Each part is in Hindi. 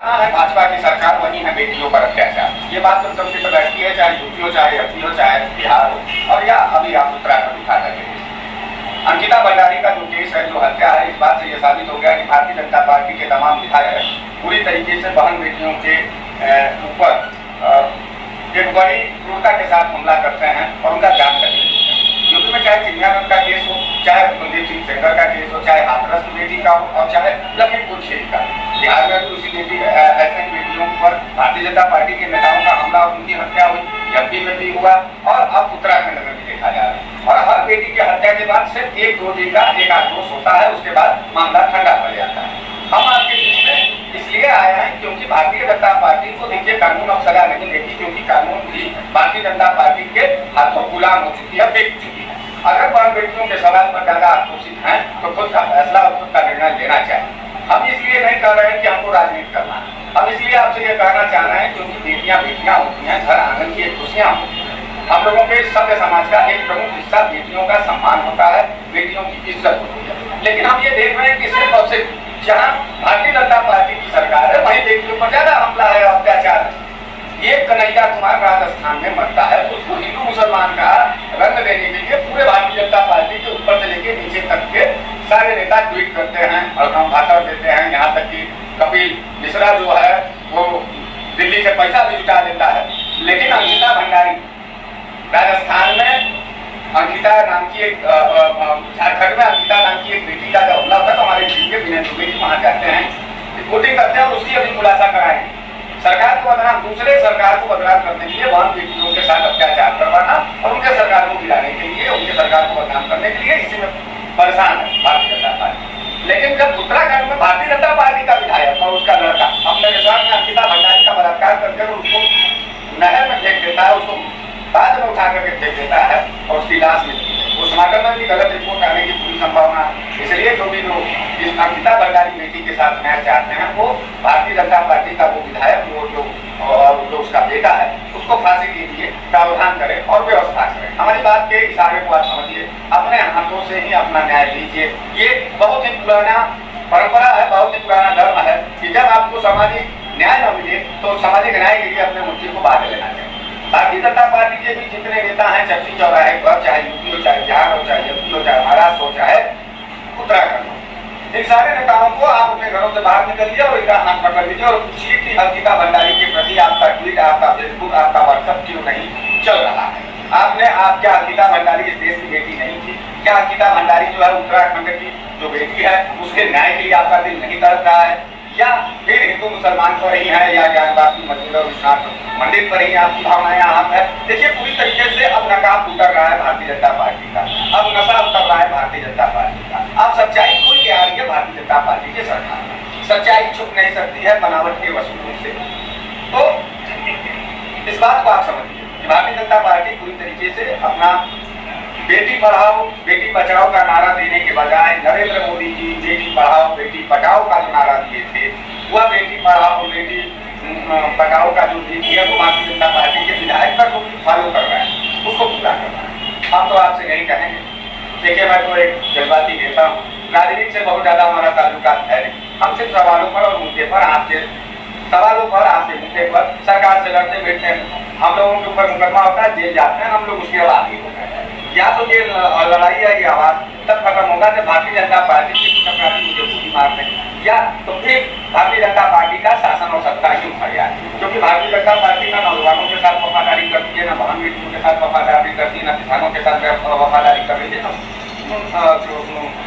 हाँ है भाजपा की सरकार, वही है बेटियों पर अत्याचार। ये बात तो सबसे तो बैठती है, चाहे यूपी हो, चाहे एमपी हो, चाहे बिहार हो, और या अभी आप उत्तराखंड उठा करके अंकिता भंडारी का जो केस है, जो हत्या है, इस बात से यह साबित हो गया कि भारतीय जनता पार्टी के तमाम विधायक पूरी तरीके से बहन बेटियों के ऊपर एक बड़ी क्रूरता के साथ हमला करते हैं और उनका जान कर लेते हैं। यूपी में चाहे चिन्मयानंद का केस हो, चाहे कुलदीप सिंह सेंगर का केस हो, चाहे हाथरस की बेटी का हो, और चाहे लखीमपुर खीरी का, बिहार में भी उसी बेटी ऐसे ही बेटियों पर भारतीय जनता पार्टी के नेताओं का हमला और उनकी हत्या हुई, एमपी में भी हुआ और अब उत्तराखंड में भी देखा जा रहा है। और हर बेटी की हत्या के बाद सिर्फ एक दो दिन का एक आक्रोश होता है, उसके बाद मामला ठंडा पड़ जाता है। हम आपके बीच में इसलिए आए हैं क्योंकि भारतीय जनता पार्टी को देखिए कानून अब सजा नहीं देती, क्योंकि कानून भी भारतीय जनता पार्टी के हाथों गुलाम हो चुकी है, बेच चुकी है। अगर बहन बेटियों के सवाल पर ज्यादा आक्रोशित हैं तो खुद का फैसला और खुद का निर्णय लेना चाहिए। हम इसलिए नहीं कह रहे हैं कि हमको राजनीति करना है, हम इसलिए आपसे ये कहना चाह रहे हैं क्योंकि बेटियां बेटियां होती हैं, घर आंगन की एक खुशियां होती हैं। हम लोगों के सभ्य समाज का एक प्रमुख हिस्सा बेटियों का सम्मान होता है, बेटियों की इज्जत होती है। लेकिन हम ये देख रहे हैं कि सिर्फ और सिर्फ जहाँ भारतीय जनता पार्टी की सरकार है वहीं बेटियों पर ज्यादा हमला है, अत्याचार है। ये कन्हैया कुमार राजस्थान में मरता है, उसको हिंदू मुसलमान का रंग देने के लिए पूरे भारतीय जनता पार्टी के ऊपर से लेके नीचे तक के सारे नेता ट्वीट करते हैं और हम भाषण देते हैं। यहाँ तक कि कपिल मिश्रा जो है वो दिल्ली से पैसा भी जुटा देता है। लेकिन अंकिता भंडारी राजस्थान में अंकिता नाम की एक झारखंड में अंकिता नाम की एक बेटी का जब हमला होता है तो हमारे के विनय दुबे जी वहां जाते हैं, रिपोर्टिंग करते हैं और उसकी अभी खुलासा कराएंगे। सरकार को बदनाम, दूसरे सरकार को बदनाम करने के लिए वहां बेटियों के साथ अत्याचार करवाना और उनके सरकार को गिराने के लिए, उनके सरकार को बदनाम करने के लिए इसी में परेशान है भारतीय जनता पार्टी। लेकिन जब उत्तराखंड में भारतीय जनता पार्टी का विधायक और उसका लड़का अपने रिजॉर्ट में अंकिता भंडारी का बलात्कार करके उसको नहर में फेंक देता है, उसको बाद में उठा करके फेंक देता है और उसकी लाश मिलती है, पोस्टमार्टम में भी गलत रिपोर्ट आने की पूरी संभावना है। इसलिए जो भी लोग इस अंकिता भंडारी बेटी के साथ न्याय चाहते हैं वो भारतीय जनता पार्टी का वो विधायक जो उसका बेटा है उसको फांसी के लिए प्रावधान करे और व्यवस्था करे। हमारी बात के इशारे को आप समझिए, अपने हाथों से ही अपना न्याय लीजिए। ये बहुत ही पुराना परंपरा है, बहुत ही पुराना धर्म है कि जब आपको सामाजिक न्याय न मिले तो सामाजिक न्याय के लिए अपने मुट्ठी को बांध लेना चाहिए। भारतीय जनता पार्टी के भी जितने नेता हैं चक्की चौराहे पर, चाहे यूपी हो, चाहे बिहार हो, चाहे एमपी हो, चाहे महाराष्ट्र हो, चाहे उत्तराखंड हो, इन सारे नेताओं को आप अपने घरों से बाहर निकलिए और इनका हाथ पकड़ लीजिए और पूछिए कि अंकिता भंडारी के प्रति आपका ट्वीट, आपका फेसबुक, आपका व्हाट्सएप क्यों नहीं चल रहा है। आप क्या अंकिता भंडारी इस देश की बेटी नहीं थी? क्या अंकिता भंडारी जो है उत्तराखंड की जो बेटी है उसके न्याय के लिए आपका दिल नहीं तड़प रहा है? या फिर हिंदू मुसलमान पर ही है या ज्ञानवापी मस्जिद और विश्वनाथ मंदिर पर ही आपकी भावनाएं आम है? देखिए पूरी तरीके से अब नकाब उतर रहा है भारतीय जनता पार्टी का, अब नशा उतर रहा है भारतीय जनता पार्टी का, अब सच्चाई खुल के आ रही है भारतीय जनता पार्टी के सरकार में। सच्चाई छुप नहीं सकती है बनावट के वसूलों से। तो इस बात को आप समझिए कि भारतीय जनता पार्टी पूरी तरीके से अपना बेटी पढ़ाओ बेटी बचाओ का नारा देने के बजाय नरेंद्र मोदी जी बेटी पढ़ाओ बेटी बचाओ का जो नारा दिए थे, वह बेटी पढ़ाओ बेटी बचाओ का जो नीति है वो भारतीय जनता पार्टी के विधायक का जो फॉलो कर रहा है उसको पूरा करना है। हम तो आपसे यही कहेंगे, देखिए मैं तो एक जज्बाती नेता हूँ, राजनीति से बहुत ज्यादा हमारा ताल्लुकात है। हम सिर्फ सवालों पर और मुद्दे पर आपके सवालों पर आपके मुद्दे पर सरकार से लड़ते बैठते हैं। हम लोगों के ऊपर मुकदमा होता है, जेल जाते हैं, हम लोग उसके बाद ही होता है। या तो ये लड़ाई है ये आवाज तब खत्म होगा जब भारतीय जनता पार्टी की अपराधी मुझे गोली मार दें, या तो फिर भारतीय जनता पार्टी का शासन और सत्ता ही उखड़ जाए। क्योंकि भारतीय जनता पार्टी ना नौजवानों के साथ वफादारी करती है, ना बहन बेटियों के साथ वफादारी करती है, ना किसानों के साथ वफादारी कर रही है,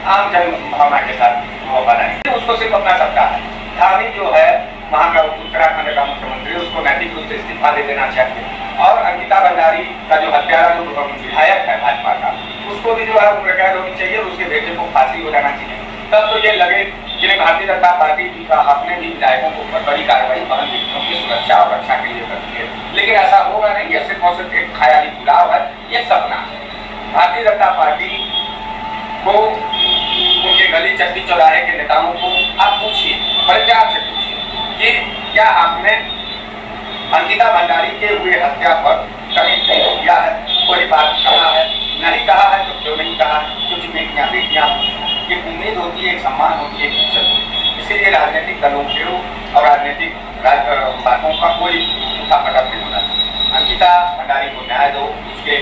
आम जन भावना के साथ वफादारी। उसको सिर्फ अपना सत्ता है। धामी जो है वहाँ का उत्तराखंड का मुख्यमंत्री, उसको नैतिक रूप से इस्तीफा दे देना चाहिए। और अंकिता भंडारी का जो हत्यारा जो विधायक है भाजपा का, उसको भी जो है उम्र कैद होनी चाहिए, उसके बेटे को फांसी हो जाना चाहिए। तब तो ये लगे कि भारतीय जनता पार्टी का अपने भी विधायकों के ऊपर बड़ी कार्रवाई बहन बेटियों की सुरक्षा और रक्षा के लिए करती है। लेकिन ऐसा होगा नहीं, ये सिर्फ और सिर्फ एक ख्याली बुलाव है, ये सपना है। भारतीय जनता पार्टी को उनके गली चक्की चौराहे के नेताओं को आप पूछिए, प्रचार से पूछिए कि क्या आपने अंकिता भंडारी के हुए हत्या पर कहीं ट्वीट किया है, कोई बात कहा है? नहीं कहा है तो क्यों नहीं कहा? क्योंकि बेटियां बेटियां एक उम्मीद होती है, एक सम्मान होती है, एक इज्जत होती है। इसीलिए राजनीतिक दलों के और राजनीतिक बातों का कोई उठा पटक नहीं होना चाहिए। अंकिता भंडारी को न्याय दो, उसके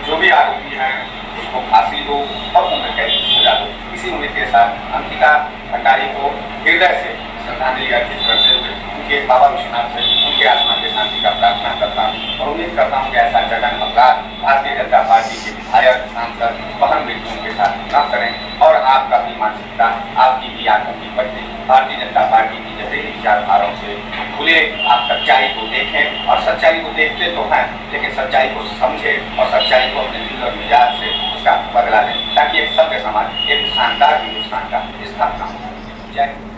जो भी आरोपी हैं उसको फांसी दो और उम्र कैद की सजा दो। इसी उम्मीद के साथ अंकिता भंडारी को हृदय से श्रद्धांजलि अर्पित करते हुए उनके बाबा विश्वनाथ से उनके आत्मा की शांति का प्रार्थना करता हूँ और उम्मीद करता हूँ कि ऐसा जघन्य अपराध भारतीय जनता पार्टी के विधायक, सांसद, बहन बेटियों के साथ न करें और आपका भी मानसिकता, आपकी भी आंखों की पट्टी भारतीय जनता पार्टी की जहरीली विचारधाराओं से खुले, आप सच्चाई को देखें और सच्चाई को देखते तो हैं लेकिन सच्चाई को समझें और सच्चाई को अपने दिल और मिजाज से उसका बदला लें ताकि एक सभ्य समाज, एक शानदार हिंदुस्तान का स्थापना हो। जय हिंद।